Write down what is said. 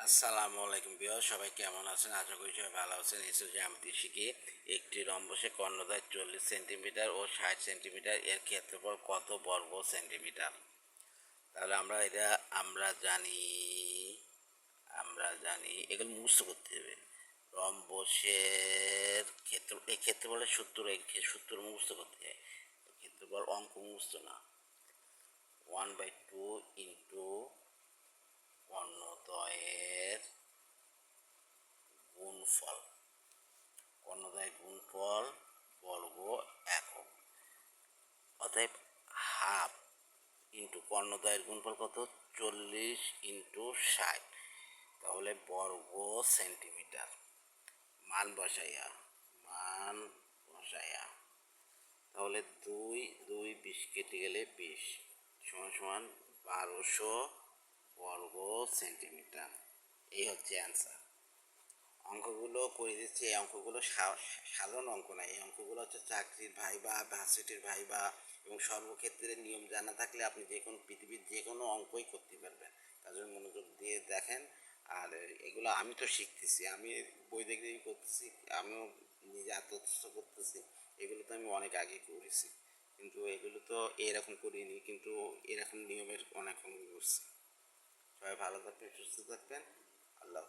আসসালামু আলাইকুম ভিউয়ার, সবাই কেমন আছেন? আশা করি সবাই ভালো আছেন। এসে জ্যামিতি শিখি একটি রম্বসে কর্ণদ্বয় 40 সেন্টিমিটার ও 60 সেন্টিমিটার এর ক্ষেত্রফল কত বর্গ সেন্টিমিটার? তাহলে আমরা জানি এগুলো মুখস্থ করতে হবে। রম্বসের ক্ষেত্রফলের সূত্র, সূত্র মুখস্থ করতে হয়। ক্ষেত্রফল অঙ্ক মুখস্থ না। 1/2 ইন্টু কর্ণদ্বয়ের গুণফল, কর্ণদ্বয়ের গুণফল বর্গ একক। অতএব হাফ ইন্টু কর্ণদ্বয়ের গুণফল কত? 40 ইন্টু 60, তাহলে বর্গ সেন্টিমিটার। মান বসাইয়া তাহলে 20 কেটে গেলে 20 সমান সমান 1200 বর্গ সেন্টিমিটার। এই হচ্ছে অ্যান্সার। অঙ্কগুলো করে দিচ্ছি। এই অঙ্কগুলো সাধারণ অঙ্ক না, এই অঙ্কগুলো হচ্ছে চাকরির ভাইবা, ভার্সিটির ভাইবা এবং সর্বক্ষেত্রে নিয়ম জানা থাকলে আপনি পৃথিবীর যে কোনো অঙ্কই করতে পারবেন। তার জন্য মনোযোগ দিয়ে দেখেন। আর এগুলো আমি তো শিখতেছি, আমি বই দেখেই করতেছি, আমিও নিজে আত্মস্থ করতেছি। এগুলো তো আমি অনেক আগে করেছি, কিন্তু এগুলো তো এরকম করিনি, কিন্তু এরকম নিয়মের অনেক অঙ্ক করছি। সবাই ভালো থাকবেন, সুস্থ থাকবেন। আল্লাহ।